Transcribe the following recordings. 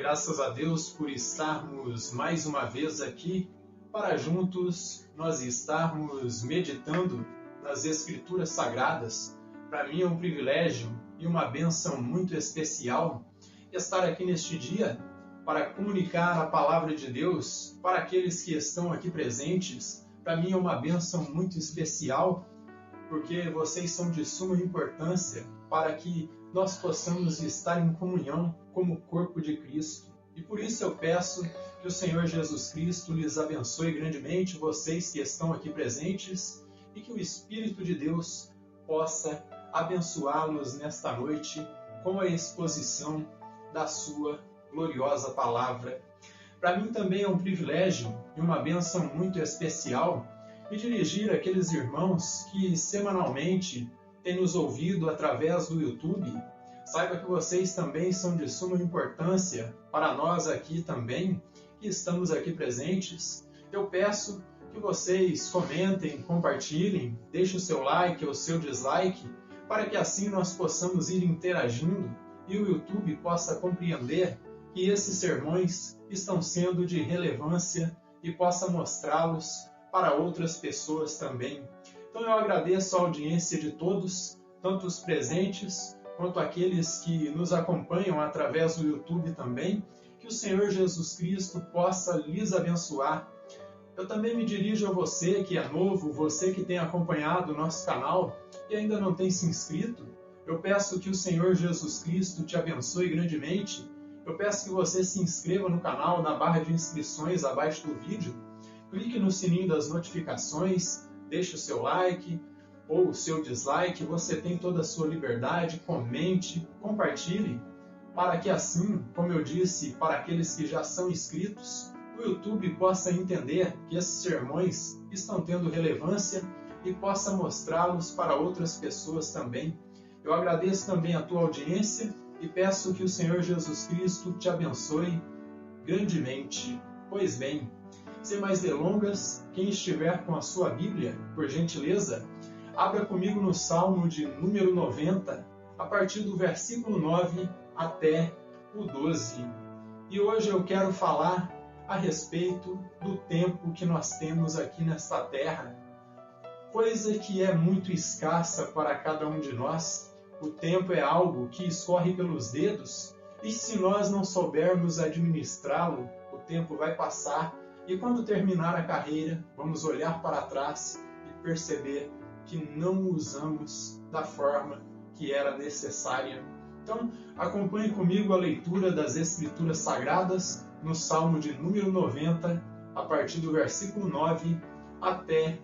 Graças a Deus por estarmos mais uma vez aqui para juntos nós estarmos meditando nas Escrituras Sagradas. Para mim é um privilégio e uma bênção muito especial estar aqui neste dia para comunicar a palavra de Deus para aqueles que estão aqui presentes. Para mim é uma bênção muito especial porque vocês são de suma importância para que nós possamos estar em comunhão como corpo de Cristo. E por isso eu peço que o Senhor Jesus Cristo lhes abençoe grandemente, vocês que estão aqui presentes, e que o Espírito de Deus possa abençoá-los nesta noite com a exposição da sua gloriosa palavra. Para mim também é um privilégio e uma bênção muito especial me dirigir àqueles irmãos que semanalmente têm nos ouvido através do YouTube. Saiba que vocês também são de suma importância para nós aqui também, que estamos aqui presentes. Eu peço que vocês comentem, compartilhem, deixem o seu like ou o seu dislike, para que assim nós possamos ir interagindo e o YouTube possa compreender que esses sermões estão sendo de relevância e possa mostrá-los para outras pessoas também. Então eu agradeço a audiência de todos, tanto os presentes quanto aqueles que nos acompanham através do YouTube também. Que o Senhor Jesus Cristo possa lhes abençoar. Eu também me dirijo a você que é novo, você que tem acompanhado o nosso canal e ainda não tem se inscrito. Eu peço que o Senhor Jesus Cristo te abençoe grandemente. Eu peço que você se inscreva no canal, na barra de inscrições abaixo do vídeo. Clique no sininho das notificações, deixe o seu like ou o seu dislike, você tem toda a sua liberdade, comente, compartilhe, para que assim, como eu disse, para aqueles que já são inscritos, o YouTube possa entender que esses sermões estão tendo relevância e possa mostrá-los para outras pessoas também. Eu agradeço também a tua audiência e peço que o Senhor Jesus Cristo te abençoe grandemente. Pois bem, sem mais delongas, quem estiver com a sua Bíblia, por gentileza, abra comigo no Salmo de número 90, a partir do versículo 9 até o 12. E hoje eu quero falar a respeito do tempo que nós temos aqui nesta terra, coisa que é muito escassa para cada um de nós. O tempo é algo que escorre pelos dedos e se nós não soubermos administrá-lo, o tempo vai passar. E quando terminar a carreira, vamos olhar para trás e perceber que não usamos da forma que era necessária. Então, acompanhe comigo a leitura das Escrituras Sagradas no Salmo de número 90, a partir do versículo 9 até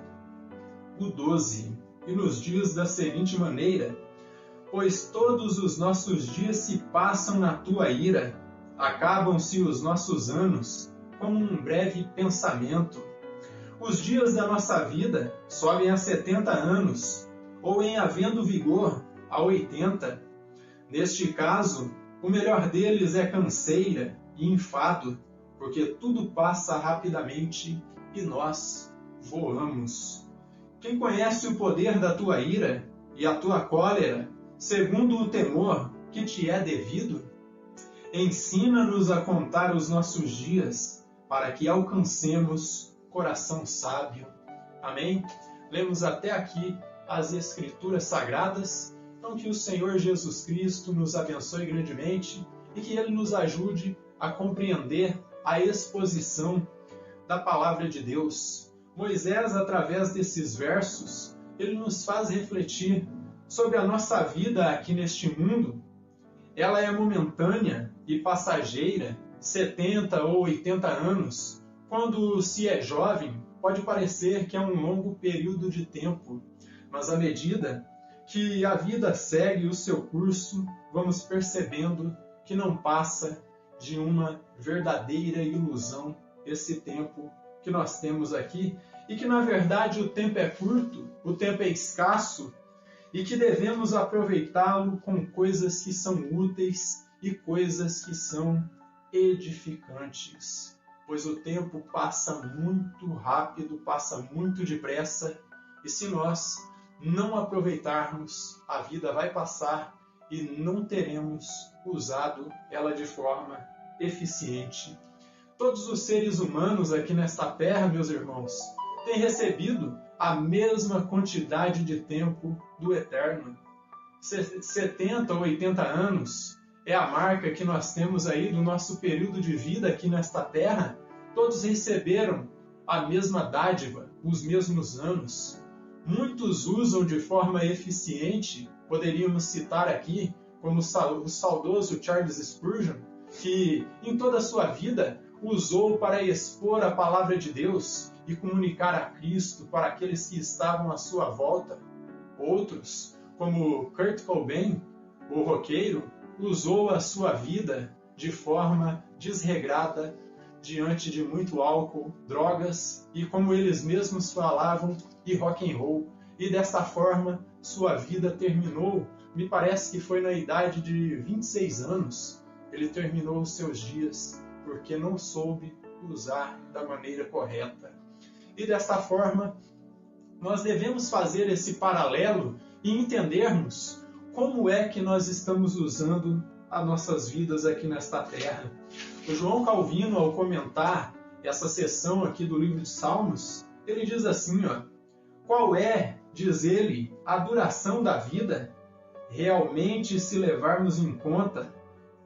o 12. E nos diz da seguinte maneira: pois todos os nossos dias se passam na tua ira, acabam-se os nossos anos como um breve pensamento. Os dias da nossa vida sobem a 70 anos, ou em havendo vigor, a 80. Neste caso, o melhor deles é canseira e enfado, porque tudo passa rapidamente e nós voamos. Quem conhece o poder da tua ira e a tua cólera, segundo o temor que te é devido? Ensina-nos a contar os nossos dias, para que alcancemos coração sábio. Amém? Lemos até aqui as Escrituras Sagradas. Então que o Senhor Jesus Cristo nos abençoe grandemente e que Ele nos ajude a compreender a exposição da Palavra de Deus. Moisés, através desses versos, ele nos faz refletir sobre a nossa vida aqui neste mundo. Ela é momentânea e passageira, 70 ou 80 anos. Quando se é jovem, pode parecer que é um longo período de tempo, mas à medida que a vida segue o seu curso, vamos percebendo que não passa de uma verdadeira ilusão esse tempo que nós temos aqui, e que na verdade o tempo é curto, o tempo é escasso, e que devemos aproveitá-lo com coisas que são úteis e coisas que são edificantes, pois o tempo passa muito rápido, passa muito depressa, e se nós não aproveitarmos, a vida vai passar e não teremos usado ela de forma eficiente. Todos os seres humanos aqui nesta terra, meus irmãos, têm recebido a mesma quantidade de tempo do Eterno. 70 ou 80 anos é a marca que nós temos aí do nosso período de vida aqui nesta terra. Todos receberam a mesma dádiva, os mesmos anos. Muitos usam de forma eficiente, poderíamos citar aqui, como o saudoso Charles Spurgeon, que em toda a sua vida usou para expor a palavra de Deus e comunicar a Cristo para aqueles que estavam à sua volta. Outros, como Kurt Cobain, o roqueiro, usou a sua vida de forma desregrada, diante de muito álcool, drogas e, como eles mesmos falavam, e rock and roll. E desta forma, sua vida terminou, me parece que foi na idade de 26 anos. Ele terminou os seus dias porque não soube usar da maneira correta. E desta forma, nós devemos fazer esse paralelo e entendermos como é que nós estamos usando as nossas vidas aqui nesta terra. O João Calvino, ao comentar essa seção aqui do livro de Salmos, ele diz assim, qual é, diz ele, a duração da vida? Realmente, se levarmos em conta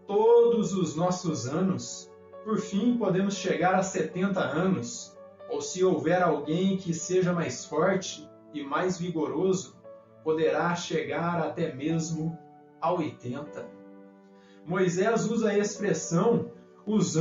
todos os nossos anos, por fim podemos chegar a 70 anos, ou se houver alguém que seja mais forte e mais vigoroso, poderá chegar até mesmo a 80. Moisés usa a expressão os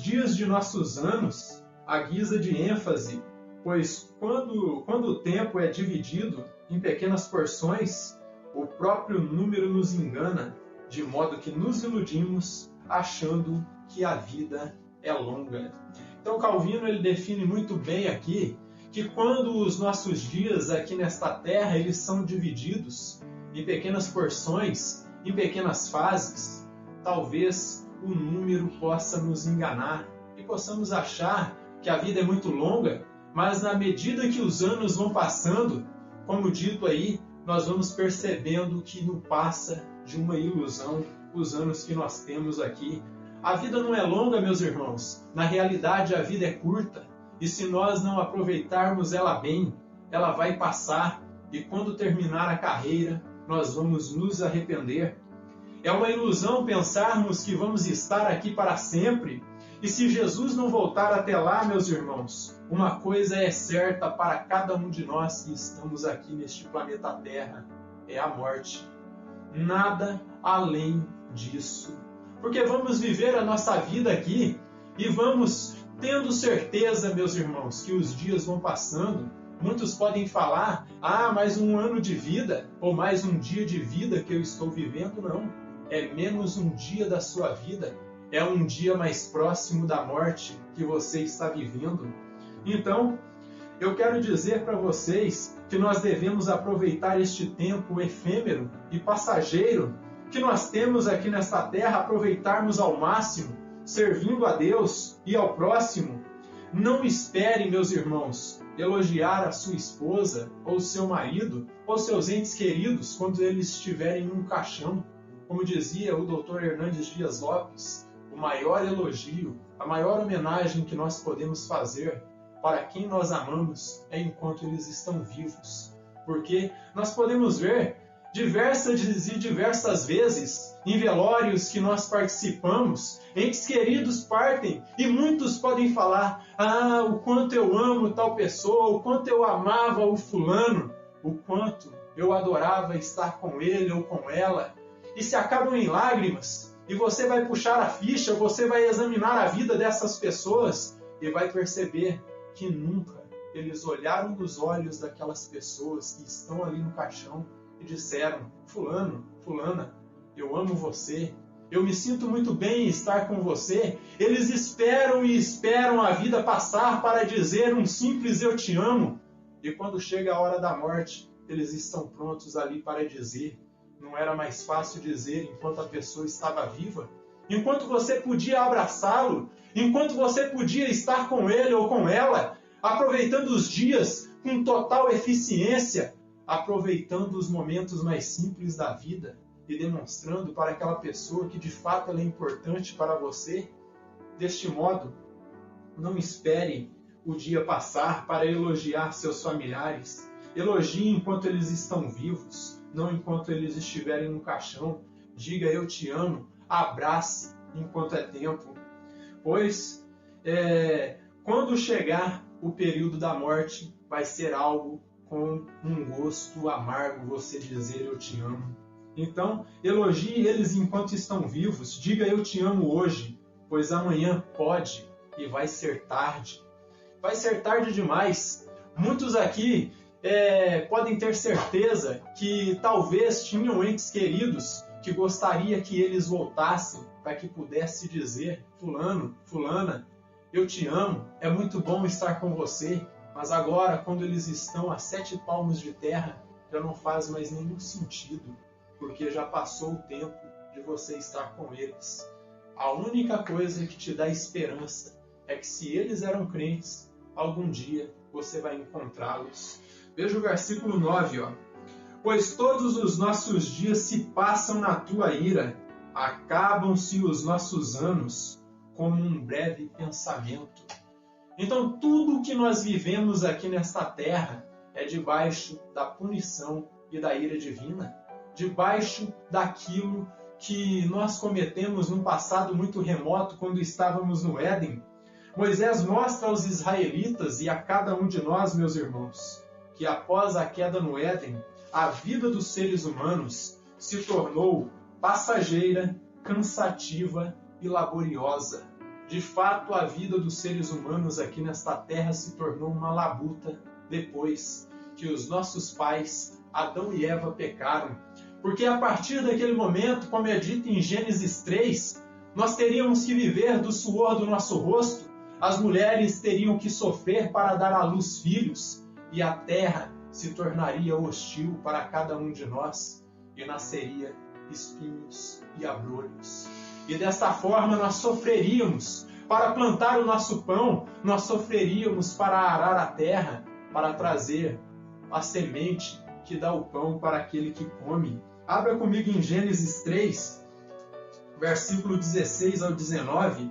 dias de nossos anos, à guisa de ênfase, pois quando o tempo é dividido em pequenas porções, o próprio número nos engana, de modo que nos iludimos achando que a vida é longa. Então Calvino ele define muito bem aqui que quando os nossos dias aqui nesta terra eles são divididos em pequenas porções, em pequenas fases, talvez o número possa nos enganar e possamos achar que a vida é muito longa, mas na medida que os anos vão passando, como dito aí, nós vamos percebendo que não passa de uma ilusão os anos que nós temos aqui. A vida não é longa, meus irmãos. Na realidade, a vida é curta. E se nós não aproveitarmos ela bem, ela vai passar. E quando terminar a carreira, nós vamos nos arrepender. É uma ilusão pensarmos que vamos estar aqui para sempre. E se Jesus não voltar até lá, meus irmãos, uma coisa é certa para cada um de nós que estamos aqui neste planeta Terra, é a morte. Nada além disso. Porque vamos viver a nossa vida aqui e vamos tendo certeza, meus irmãos, que os dias vão passando. Muitos podem falar, mais um ano de vida ou mais um dia de vida que eu estou vivendo. Não, é menos um dia da sua vida. É um dia mais próximo da morte que você está vivendo. Então, eu quero dizer para vocês que nós devemos aproveitar este tempo efêmero e passageiro que nós temos aqui nesta terra, aproveitarmos ao máximo, servindo a Deus e ao próximo. Não espere, meus irmãos, elogiar a sua esposa, ou seu marido, ou seus entes queridos quando eles estiverem em um caixão. Como dizia o Dr. Hernandes Dias Lopes, o maior elogio, a maior homenagem que nós podemos fazer para quem nós amamos é enquanto eles estão vivos. Porque nós podemos ver diversas vezes em velórios que nós participamos, entes queridos partem e muitos podem falar, o quanto eu amo tal pessoa, o quanto eu amava o fulano, o quanto eu adorava estar com ele ou com ela, e se acabam em lágrimas. E você vai puxar a ficha, você vai examinar a vida dessas pessoas e vai perceber que nunca eles olharam nos olhos daquelas pessoas que estão ali no caixão e disseram, fulano, fulana, eu amo você, eu me sinto muito bem em estar com você. Eles esperam e esperam a vida passar para dizer um simples eu te amo. E quando chega a hora da morte, eles estão prontos ali para dizer. Não era mais fácil dizer enquanto a pessoa estava viva? Enquanto você podia abraçá-lo? Enquanto você podia estar com ele ou com ela? Aproveitando os dias com total eficiência? Aproveitando os momentos mais simples da vida? e demonstrando para aquela pessoa que de fato ela é importante para você. Deste modo, não espere o dia passar para elogiar seus familiares. Elogie enquanto eles estão vivos, não enquanto eles estiverem no caixão. Diga eu te amo, abrace enquanto é tempo. Pois, quando chegar o período da morte, vai ser algo com um gosto amargo você dizer eu te amo. Então, elogie eles enquanto estão vivos. Diga eu te amo hoje, pois amanhã pode e vai ser tarde. Vai ser tarde demais. Muitos aqui podem ter certeza que talvez tinham entes queridos que gostaria que eles voltassem para que pudesse dizer: fulano, fulana, eu te amo, é muito bom estar com você, mas agora, quando eles estão a 7 palmos de terra, já não faz mais nenhum sentido, porque já passou o tempo de você estar com eles. A única coisa que te dá esperança é que se eles eram crentes, algum dia você vai encontrá-los. Veja o versículo 9, Pois todos os nossos dias se passam na tua ira, acabam-se os nossos anos como um breve pensamento. Então tudo o que nós vivemos aqui nesta terra é debaixo da punição e da ira divina, debaixo daquilo que nós cometemos num passado muito remoto quando estávamos no Éden. Moisés mostra aos israelitas e a cada um de nós, meus irmãos, que após a queda no Éden, a vida dos seres humanos se tornou passageira, cansativa e laboriosa. De fato, a vida dos seres humanos aqui nesta terra se tornou uma labuta depois que os nossos pais, Adão e Eva, pecaram. Porque a partir daquele momento, como é dito em Gênesis 3, nós teríamos que viver do suor do nosso rosto, as mulheres teriam que sofrer para dar à luz filhos, e a terra se tornaria hostil para cada um de nós, e nasceria espinhos e abrolhos. E desta forma nós sofreríamos para plantar o nosso pão, nós sofreríamos para arar a terra, para trazer a semente que dá o pão para aquele que come. Abra comigo em Gênesis 3, versículo 16 ao 19,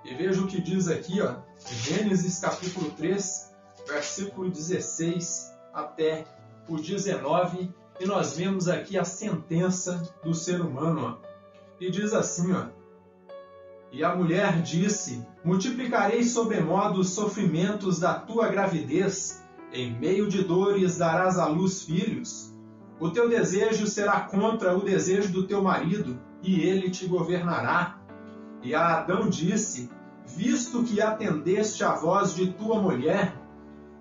e veja o que diz aqui, Gênesis capítulo 3, versículo 16 até o 19, e nós vemos aqui a sentença do ser humano. E diz assim, E a mulher disse: multiplicarei sobremodo os sofrimentos da tua gravidez, em meio de dores darás à luz filhos. O teu desejo será contra o desejo do teu marido, e ele te governará. E a Adão disse: visto que atendeste à voz de tua mulher,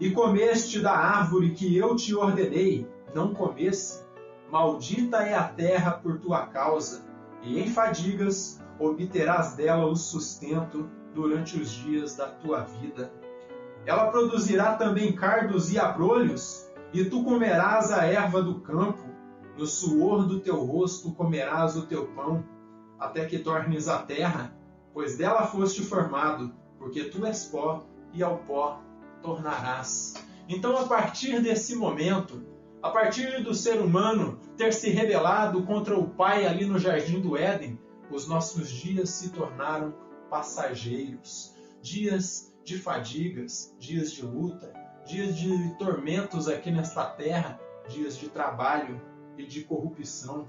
e comeste da árvore que eu te ordenei, não comesse, maldita é a terra por tua causa, e em fadigas obterás dela o sustento durante os dias da tua vida. Ela produzirá também cardos e abrolhos, e tu comerás a erva do campo, no suor do teu rosto comerás o teu pão, até que tornes a terra, pois dela foste formado, porque tu és pó, e ao pó tornarás. Então, a partir desse momento, a partir do ser humano ter se rebelado contra o Pai ali no Jardim do Éden, os nossos dias se tornaram passageiros, dias de fadigas, dias de luta, dias de tormentos aqui nesta terra, dias de trabalho e de corrupção.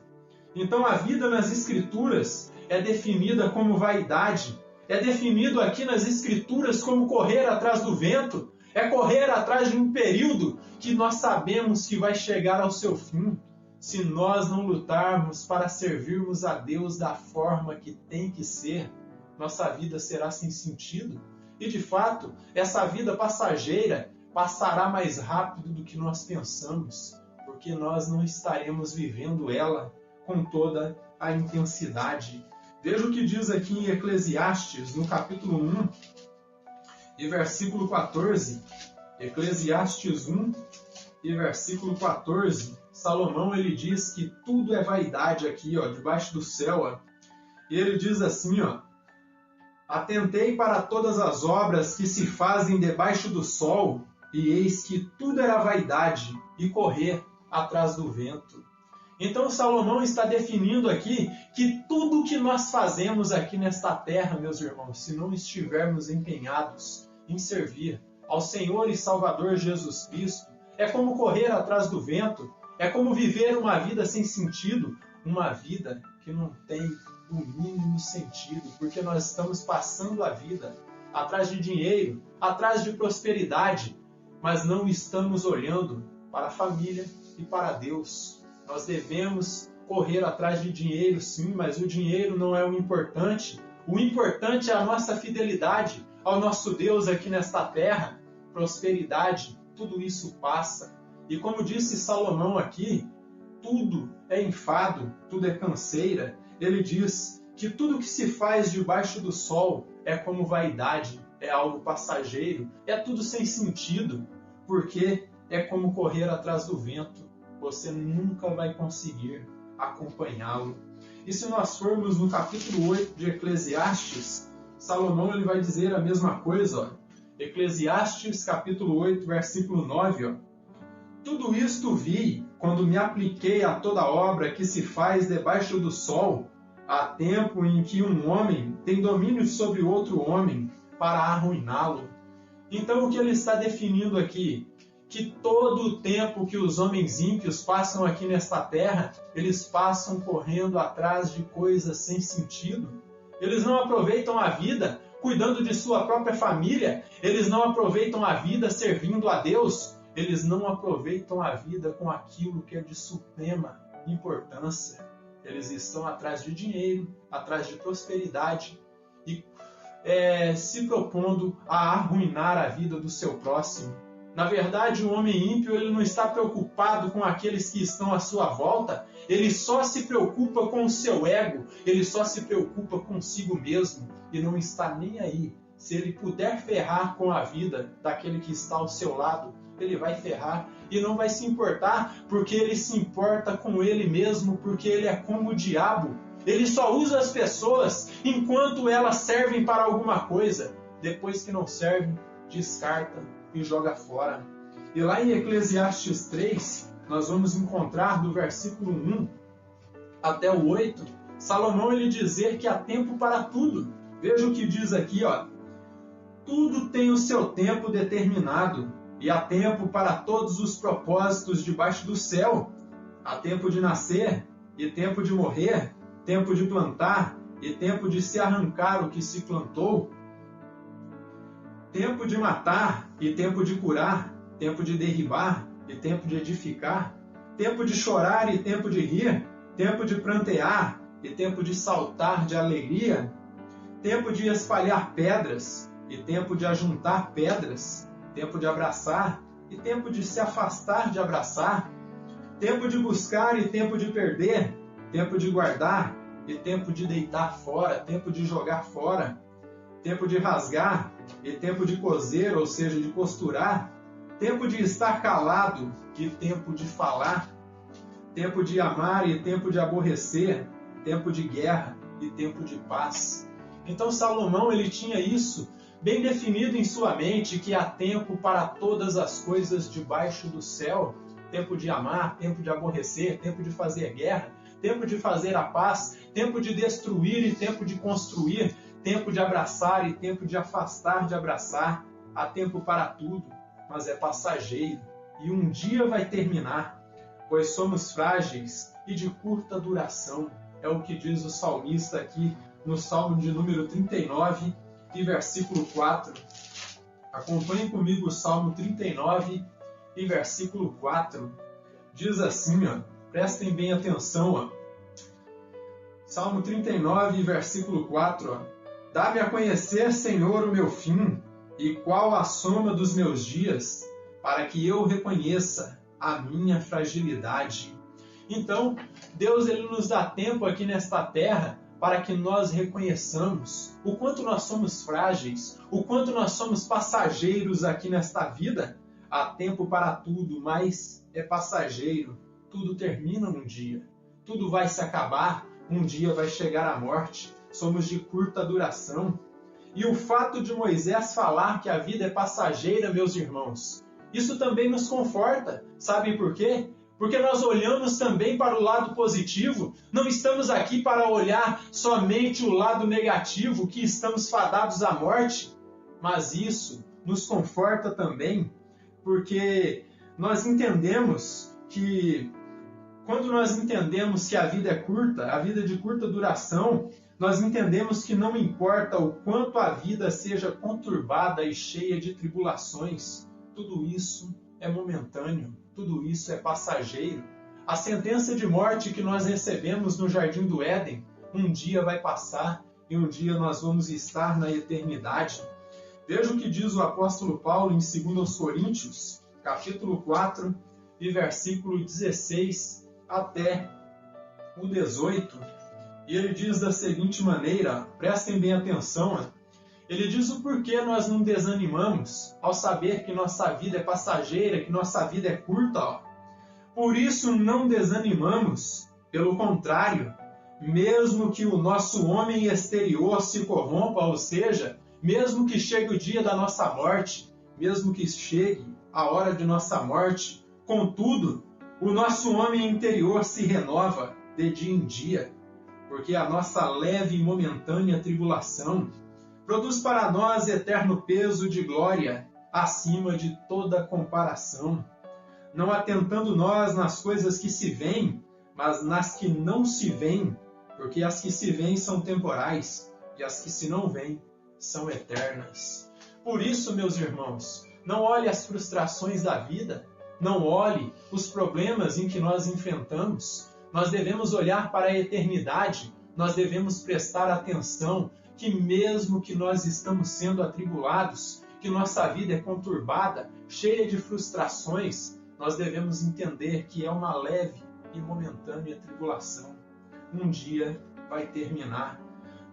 Então a vida nas Escrituras é definida como vaidade, é definido aqui nas Escrituras como correr atrás do vento, é correr atrás de um período que nós sabemos que vai chegar ao seu fim. Se nós não lutarmos para servirmos a Deus da forma que tem que ser, nossa vida será sem sentido. E de fato, essa vida passageira passará mais rápido do que nós pensamos, porque nós não estaremos vivendo ela com toda a intensidade. Veja o que diz aqui em Eclesiastes, no capítulo 1 e versículo 14. Eclesiastes 1 e versículo 14. Salomão, ele diz que tudo é vaidade aqui, debaixo do céu. E ele diz assim, atentei para todas as obras que se fazem debaixo do sol, e eis que tudo era vaidade e correr atrás do vento. Então Salomão está definindo aqui que tudo que nós fazemos aqui nesta terra, meus irmãos, se não estivermos empenhados em servir ao Senhor e Salvador Jesus Cristo, é como correr atrás do vento, é como viver uma vida sem sentido, uma vida que não tem o mínimo sentido, porque nós estamos passando a vida atrás de dinheiro, atrás de prosperidade, mas não estamos olhando para a família e para Deus. Nós devemos correr atrás de dinheiro, sim, mas o dinheiro não é o importante. O importante é a nossa fidelidade ao nosso Deus aqui nesta terra. Prosperidade, tudo isso passa. E como disse Salomão aqui, tudo é enfado, tudo é canseira. Ele diz que tudo que se faz debaixo do sol é como vaidade, é algo passageiro, é tudo sem sentido, porque é como correr atrás do vento. Você nunca vai conseguir acompanhá-lo. E se nós formos no capítulo 8 de Eclesiastes, Salomão ele vai dizer a mesma coisa. Ó. Eclesiastes capítulo 8, versículo 9. Ó. Tudo isto vi quando me apliquei a toda obra que se faz debaixo do sol. Há tempo em que um homem tem domínio sobre outro homem para arruiná-lo. Então o que ele está definindo aqui? Que todo o tempo que os homens ímpios passam aqui nesta terra, eles passam correndo atrás de coisas sem sentido. Eles não aproveitam a vida cuidando de sua própria família, eles não aproveitam a vida servindo a Deus, eles não aproveitam a vida com aquilo que é de suprema importância. Eles estão atrás de dinheiro, atrás de prosperidade e se propondo a arruinar a vida do seu próximo. Na verdade, o homem ímpio ele não está preocupado com aqueles que estão à sua volta, ele só se preocupa com o seu ego, ele só se preocupa consigo mesmo e não está nem aí. Se ele puder ferrar com a vida daquele que está ao seu lado, ele vai ferrar e não vai se importar, porque ele se importa com ele mesmo, porque ele é como o diabo. Ele só usa as pessoas enquanto elas servem para alguma coisa. Depois que não servem, descarta e joga fora. E lá em Eclesiastes 3, nós vamos encontrar do versículo 1 até o 8, Salomão ele dizer que há tempo para tudo. Veja o que diz aqui, ó. Tudo tem o seu tempo determinado, e há tempo para todos os propósitos debaixo do céu. Há tempo de nascer, e tempo de morrer, tempo de plantar, e tempo de se arrancar o que se plantou, tempo de matar, e tempo de curar, tempo de derribar, e tempo de edificar, tempo de chorar, e tempo de rir, tempo de prantear, e tempo de saltar de alegria, tempo de espalhar pedras, e tempo de ajuntar pedras, tempo de abraçar, e tempo de se afastar de abraçar, tempo de buscar e tempo de perder, tempo de guardar e tempo de deitar fora, tempo de jogar fora, tempo de rasgar e tempo de coser, ou seja, de costurar, tempo de estar calado e tempo de falar, tempo de amar e tempo de aborrecer, tempo de guerra e tempo de paz. Então Salomão ele tinha isso bem definido em sua mente, que há tempo para todas as coisas debaixo do céu, tempo de amar, tempo de aborrecer, tempo de fazer guerra, tempo de fazer a paz, tempo de destruir e tempo de construir, tempo de abraçar e tempo de afastar de abraçar. Há tempo para tudo, mas é passageiro e um dia vai terminar, pois somos frágeis e de curta duração. É o que diz o salmista aqui no Salmo de número 39 e versículo 4. Acompanhe comigo o Salmo 39 e versículo 4. Diz assim, ó, prestem bem atenção, ó. Salmo 39 e versículo 4. Ó, dá-me a conhecer, Senhor, o meu fim, e qual a soma dos meus dias, para que eu reconheça a minha fragilidade. Então, Deus ele nos dá tempo aqui nesta terra para que nós reconheçamos o quanto nós somos frágeis, o quanto nós somos passageiros aqui nesta vida. Há tempo para tudo, mas é passageiro. Tudo termina um dia. Tudo vai se acabar. Um dia vai chegar a morte. Somos de curta duração. E o fato de Moisés falar que a vida é passageira, meus irmãos, isso também nos conforta. Sabem por quê? Porque nós olhamos também para o lado positivo, não estamos aqui para olhar somente o lado negativo, que estamos fadados à morte, mas isso nos conforta também, porque nós entendemos que, quando nós entendemos que a vida é curta, a vida é de curta duração, nós entendemos que não importa o quanto a vida seja conturbada e cheia de tribulações, tudo isso é momentâneo, tudo isso é passageiro. A sentença de morte que nós recebemos no Jardim do Éden, um dia vai passar e um dia nós vamos estar na eternidade. Veja o que diz o apóstolo Paulo em 2 Coríntios, capítulo 4, e versículo 16 até o 18. E ele diz da seguinte maneira, prestem bem atenção, ele diz o porquê nós não desanimamos ao saber que nossa vida é passageira, que nossa vida é curta. Por isso não desanimamos, pelo contrário, mesmo que o nosso homem exterior se corrompa, ou seja, mesmo que chegue o dia da nossa morte, mesmo que chegue a hora de nossa morte, contudo, o nosso homem interior se renova de dia em dia, porque a nossa leve e momentânea tribulação produz para nós eterno peso de glória, acima de toda comparação, não atentando nós nas coisas que se veem, mas nas que não se veem, porque as que se veem são temporais, e as que se não veem são eternas. Por isso, meus irmãos, não olhe as frustrações da vida, não olhe os problemas em que nós enfrentamos. Nós devemos olhar para a eternidade, nós devemos prestar atenção que mesmo que nós estamos sendo atribulados, que nossa vida é conturbada, cheia de frustrações, nós devemos entender que é uma leve e momentânea tribulação. Um dia vai terminar.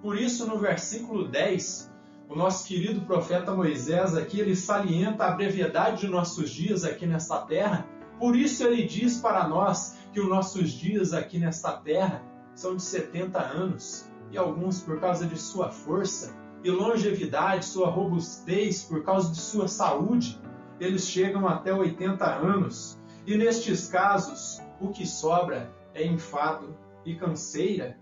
Por isso, no versículo 10, o nosso querido profeta Moisés aqui, ele salienta a brevidade de nossos dias aqui nesta terra. Por isso ele diz para nós que os nossos dias aqui nesta terra são de 70 anos. E alguns, por causa de sua força e longevidade, sua robustez, por causa de sua saúde, eles chegam até 80 anos. E nestes casos, o que sobra é enfado e canseira.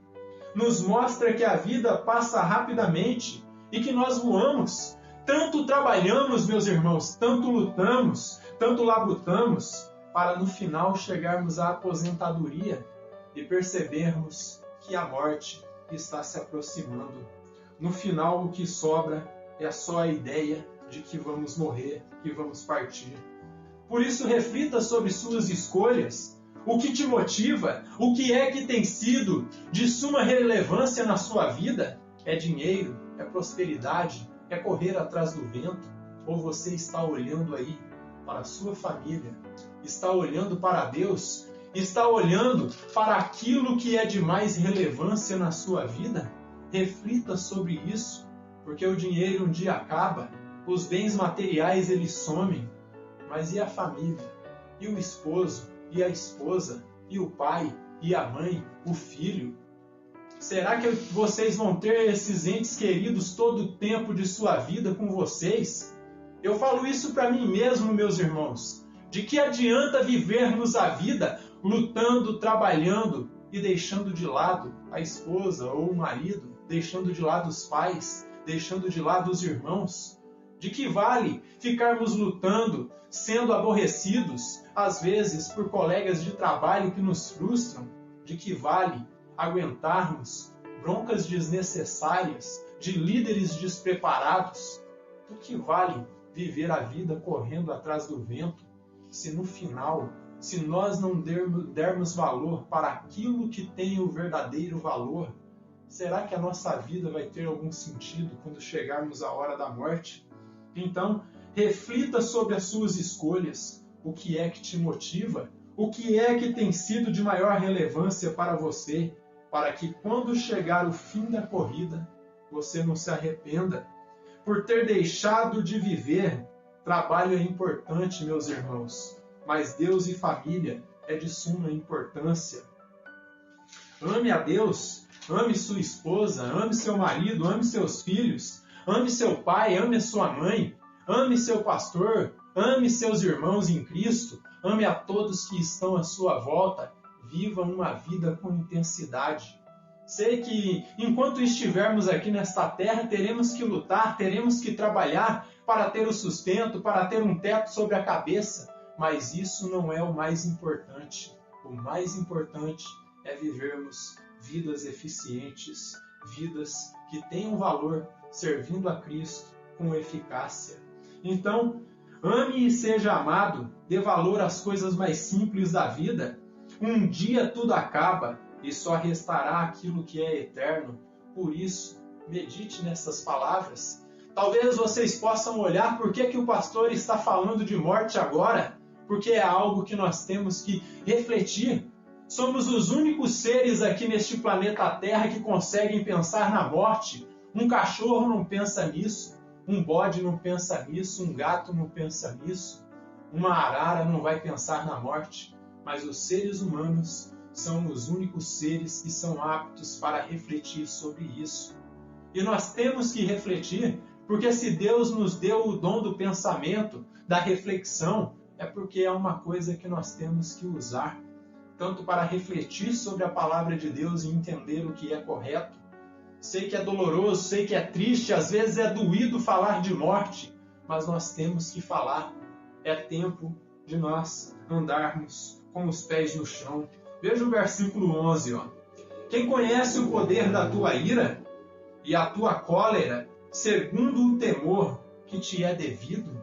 Nos mostra que a vida passa rapidamente e que nós voamos. Tanto trabalhamos, meus irmãos, tanto lutamos, tanto labutamos, para no final chegarmos à aposentadoria e percebermos que a morte está se aproximando. No final, o que sobra é só a ideia de que vamos morrer, que vamos partir. Por isso, reflita sobre suas escolhas. O que te motiva? O que é que tem sido de suma relevância na sua vida? É dinheiro? É prosperidade? É correr atrás do vento? Ou você está olhando aí para a sua família? Está olhando para Deus? Está olhando para aquilo que é de mais relevância na sua vida? Reflita sobre isso, porque o dinheiro um dia acaba, os bens materiais eles somem, mas e a família? E o esposo? E a esposa? E o pai? E a mãe? O filho? Será que vocês vão ter esses entes queridos todo o tempo de sua vida com vocês? Eu falo isso para mim mesmo, meus irmãos. De que adianta vivermos a vida lutando, trabalhando e deixando de lado a esposa ou o marido, deixando de lado os pais, deixando de lado os irmãos? De que vale ficarmos lutando, sendo aborrecidos, às vezes por colegas de trabalho que nos frustram? De que vale aguentarmos broncas desnecessárias de líderes despreparados? Do que vale viver a vida correndo atrás do vento, se no final, se nós não dermos valor para aquilo que tem o verdadeiro valor? Será que a nossa vida vai ter algum sentido quando chegarmos à hora da morte? Então, reflita sobre as suas escolhas. O que é que te motiva? O que é que tem sido de maior relevância para você? Para que quando chegar o fim da corrida, você não se arrependa por ter deixado de viver. Trabalho é importante, meus irmãos, mas Deus e família é de suma importância. Ame a Deus, ame sua esposa, ame seu marido, ame seus filhos, ame seu pai, ame a sua mãe, ame seu pastor, ame seus irmãos em Cristo, ame a todos que estão à sua volta, viva uma vida com intensidade. Sei que enquanto estivermos aqui nesta terra, teremos que lutar, teremos que trabalhar para ter o sustento, para ter um teto sobre a cabeça, mas isso não é o mais importante. O mais importante é vivermos vidas eficientes, vidas que tenham valor, servindo a Cristo com eficácia. Então, ame e seja amado, dê valor às coisas mais simples da vida. Um dia tudo acaba e só restará aquilo que é eterno. Por isso, medite nessas palavras. Talvez vocês possam olhar por que o pastor está falando de morte agora, porque é algo que nós temos que refletir. Somos os únicos seres aqui neste planeta Terra que conseguem pensar na morte. Um cachorro não pensa nisso, um bode não pensa nisso, um gato não pensa nisso, uma arara não vai pensar na morte. Mas os seres humanos são os únicos seres que são aptos para refletir sobre isso. E nós temos que refletir, porque se Deus nos deu o dom do pensamento, da reflexão, é porque é uma coisa que nós temos que usar, tanto para refletir sobre a palavra de Deus e entender o que é correto. Sei que é doloroso, sei que é triste, às vezes é doído falar de morte, mas nós temos que falar. É tempo de nós andarmos com os pés no chão. Veja o versículo 11. Quem conhece o poder da tua ira e a tua cólera, segundo o temor que te é devido?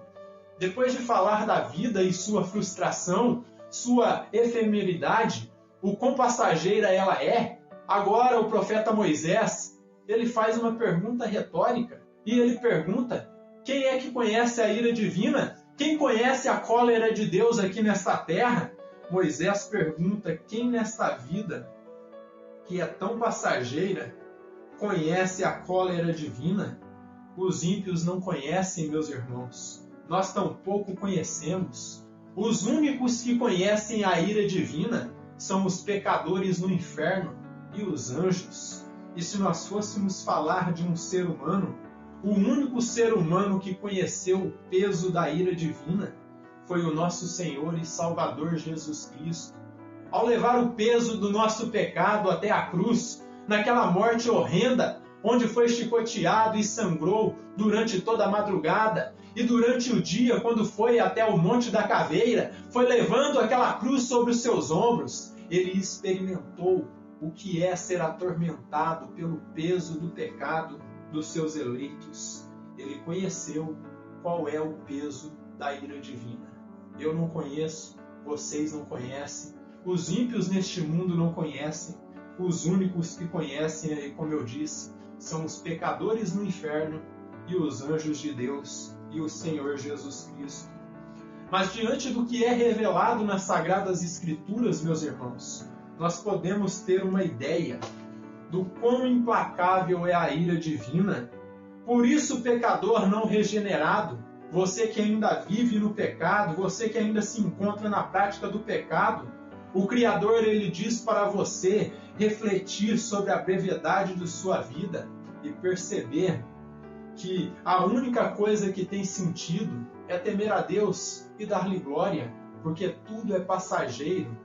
Depois de falar da vida e sua frustração, sua efemeridade, o quão passageira ela é, agora o profeta Moisés, ele faz uma pergunta retórica. E ele pergunta: quem é que conhece a ira divina? Quem conhece a cólera de Deus aqui nesta terra? Moisés pergunta: quem nesta vida, que é tão passageira, conhece a cólera divina? Os ímpios não conhecem, meus irmãos. Nós tampouco conhecemos. Os únicos que conhecem a ira divina são os pecadores no inferno e os anjos. E se nós fôssemos falar de um ser humano, o único ser humano que conheceu o peso da ira divina foi o nosso Senhor e Salvador Jesus Cristo. Ao levar o peso do nosso pecado até a cruz, naquela morte horrenda, onde foi chicoteado e sangrou durante toda a madrugada, e durante o dia, quando foi até o Monte da Caveira, foi levando aquela cruz sobre os seus ombros, ele experimentou o que é ser atormentado pelo peso do pecado dos seus eleitos. Ele conheceu qual é o peso da ira divina. Eu não conheço, vocês não conhecem, os ímpios neste mundo não conhecem. Os únicos que conhecem, como eu disse, são os pecadores no inferno e os anjos de Deus e o Senhor Jesus Cristo. Mas diante do que é revelado nas Sagradas Escrituras, meus irmãos, nós podemos ter uma ideia do quão implacável é a ira divina. Por isso, pecador não regenerado, você que ainda vive no pecado, você que ainda se encontra na prática do pecado, o Criador, ele diz para você refletir sobre a brevidade de sua vida e perceber que a única coisa que tem sentido é temer a Deus e dar-lhe glória, porque tudo é passageiro.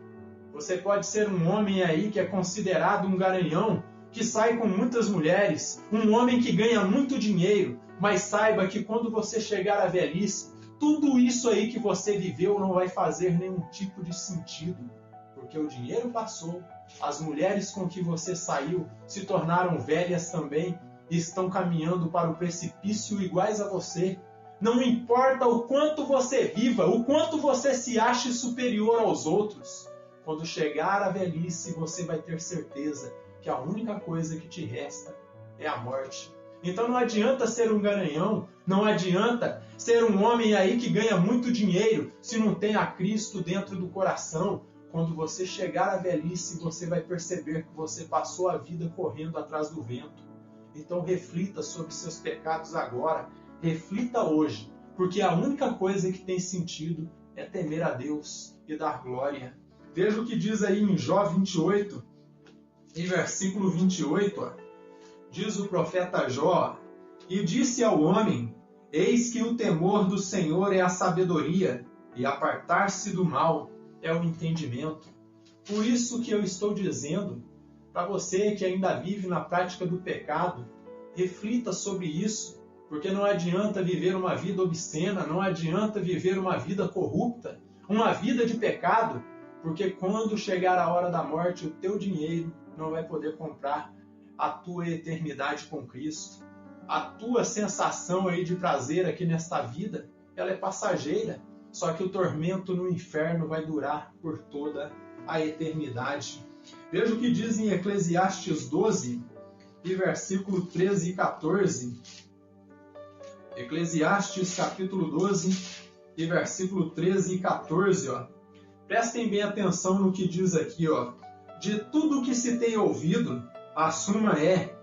Você pode ser um homem aí que é considerado um garanhão, que sai com muitas mulheres, um homem que ganha muito dinheiro, mas saiba que quando você chegar à velhice, tudo isso aí que você viveu não vai fazer nenhum tipo de sentido, porque o dinheiro passou, as mulheres com que você saiu se tornaram velhas também e estão caminhando para o precipício iguais a você. Não importa o quanto você viva, o quanto você se ache superior aos outros, quando chegar à velhice você vai ter certeza que a única coisa que te resta é a morte. Então não adianta ser um garanhão, não adianta ser um homem aí que ganha muito dinheiro se não tem a Cristo dentro do coração. Quando você chegar à velhice, você vai perceber que você passou a vida correndo atrás do vento. Então reflita sobre seus pecados agora, reflita hoje, porque a única coisa que tem sentido é temer a Deus e dar glória. Veja o que diz aí em Jó 28, em versículo 28, diz o profeta Jó: e disse ao homem, eis que o temor do Senhor é a sabedoria, e apartar-se do mal é o entendimento. Por isso que eu estou dizendo, para você que ainda vive na prática do pecado, reflita sobre isso, porque não adianta viver uma vida obscena, não adianta viver uma vida corrupta, uma vida de pecado, porque quando chegar a hora da morte, o teu dinheiro não vai poder comprar a tua eternidade com Cristo. A tua sensação aí de prazer aqui nesta vida, ela é passageira, só que o tormento no inferno vai durar por toda a eternidade. Veja o que diz em Eclesiastes 12, e versículo 13 e 14. Eclesiastes capítulo 12, e versículo 13 e 14. Prestem bem atenção no que diz aqui. De tudo que se tem ouvido, a suma é: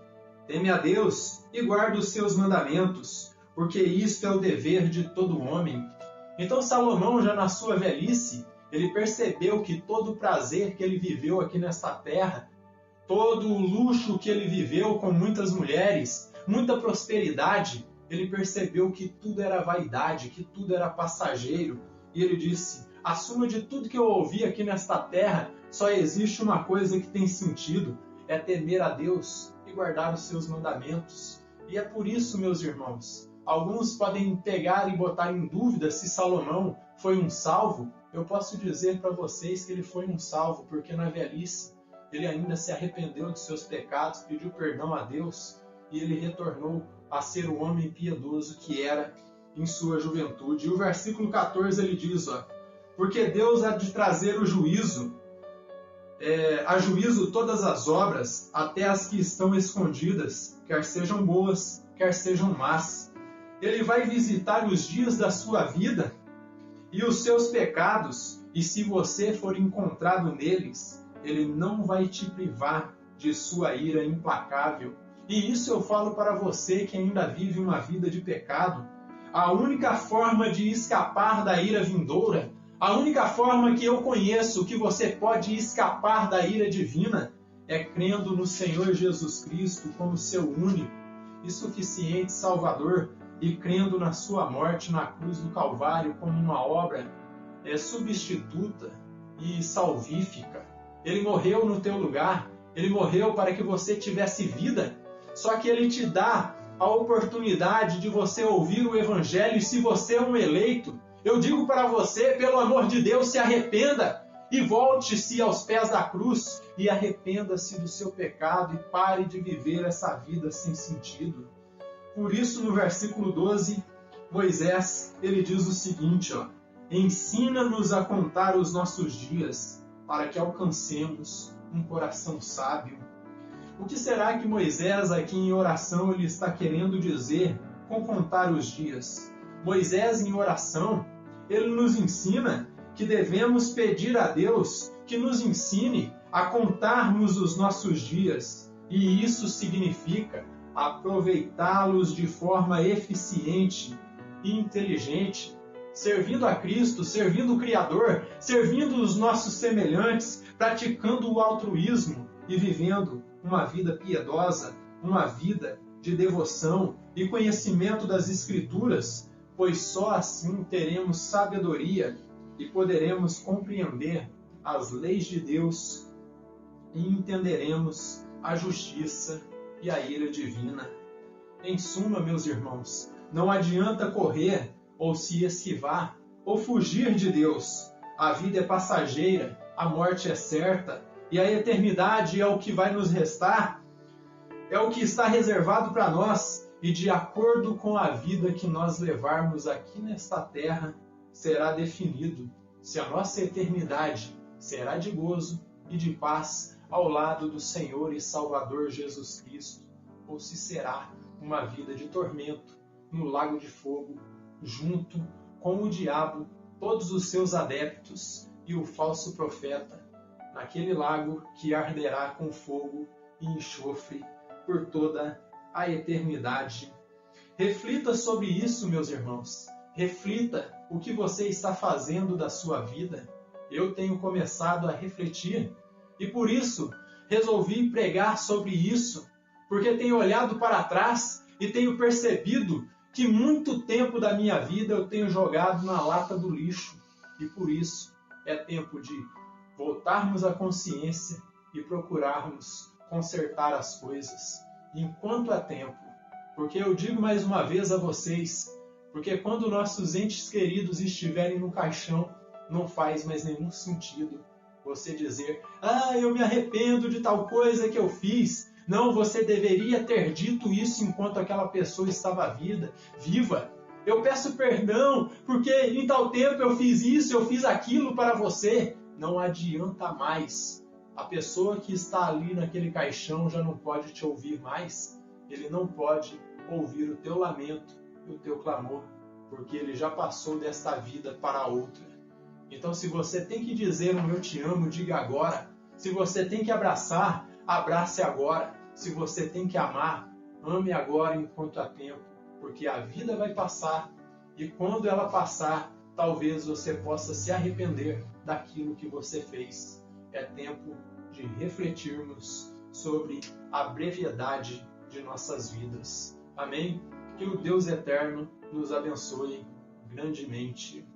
teme a Deus e guarde os seus mandamentos, porque isto é o dever de todo homem. Então Salomão, já na sua velhice, ele percebeu que todo o prazer que ele viveu aqui nesta terra, todo o luxo que ele viveu com muitas mulheres, muita prosperidade, ele percebeu que tudo era vaidade, que tudo era passageiro. E ele disse: acima de tudo que eu ouvi aqui nesta terra, só existe uma coisa que tem sentido, é temer a Deus e guardar os seus mandamentos. E é por isso, meus irmãos, alguns podem pegar e botar em dúvida se Salomão foi um salvo. Eu posso dizer para vocês que ele foi um salvo, porque na velhice ele ainda se arrependeu de seus pecados, pediu perdão a Deus e ele retornou a ser o homem piedoso que era em sua juventude. E o versículo 14 ele diz, porque Deus há de trazer o juízo, a juízo todas as obras, até as que estão escondidas, quer sejam boas, quer sejam más. Ele vai visitar os dias da sua vida e os seus pecados, e se você for encontrado neles, ele não vai te privar de sua ira implacável. E isso eu falo para você que ainda vive uma vida de pecado. A única forma de escapar da ira vindoura, a única forma que eu conheço que você pode escapar da ira divina, é crendo no Senhor Jesus Cristo como seu único e suficiente Salvador, e crendo na sua morte na cruz do Calvário como uma obra substituta e salvífica. Ele morreu no teu lugar, ele morreu para que você tivesse vida, só que ele te dá a oportunidade de você ouvir o Evangelho, e se você é um eleito, eu digo para você, pelo amor de Deus, se arrependa e volte-se aos pés da cruz e arrependa-se do seu pecado e pare de viver essa vida sem sentido. Por isso, no versículo 12, Moisés, ele diz o seguinte, ensina-nos a contar os nossos dias, para que alcancemos um coração sábio. O que será que Moisés, aqui em oração, ele está querendo dizer com contar os dias? Moisés, em oração, ele nos ensina que devemos pedir a Deus que nos ensine a contarmos os nossos dias, e isso significa aproveitá-los de forma eficiente e inteligente, servindo a Cristo, servindo o Criador, servindo os nossos semelhantes, praticando o altruísmo e vivendo uma vida piedosa, uma vida de devoção e conhecimento das Escrituras, pois só assim teremos sabedoria e poderemos compreender as leis de Deus e entenderemos a justiça e a ira divina. Em suma, meus irmãos, não adianta correr ou se esquivar ou fugir de Deus. A vida é passageira, a morte é certa e a eternidade é o que vai nos restar, é o que está reservado para nós, e de acordo com a vida que nós levarmos aqui nesta terra, será definido se a nossa eternidade será de gozo e de paz ao lado do Senhor e Salvador Jesus Cristo, ou se será uma vida de tormento no lago de fogo, junto com o diabo, todos os seus adeptos e o falso profeta, naquele lago que arderá com fogo e enxofre por toda a eternidade. Reflita sobre isso, meus irmãos. Reflita o que você está fazendo da sua vida. Eu tenho começado a refletir e por isso resolvi pregar sobre isso, porque tenho olhado para trás e tenho percebido que muito tempo da minha vida eu tenho jogado na lata do lixo. E por isso é tempo de voltarmos à consciência e procurarmos consertar as coisas enquanto há tempo. Porque eu digo mais uma vez a vocês, porque quando nossos entes queridos estiverem no caixão, não faz mais nenhum sentido você dizer: eu me arrependo de tal coisa que eu fiz. Não, você deveria ter dito isso enquanto aquela pessoa estava viva. Eu peço perdão, porque em tal tempo eu fiz isso, eu fiz aquilo para você. Não adianta mais. A pessoa que está ali naquele caixão já não pode te ouvir mais. Ele não pode ouvir o teu lamento e o teu clamor, porque ele já passou desta vida para outra. Então, se você tem que dizer um eu te amo, diga agora. Se você tem que abraçar, abrace agora. Se você tem que amar, ame agora enquanto há tempo, porque a vida vai passar e quando ela passar, talvez você possa se arrepender daquilo que você fez. É tempo de refletirmos sobre a brevidade de nossas vidas. Amém? Que o Deus eterno nos abençoe grandemente.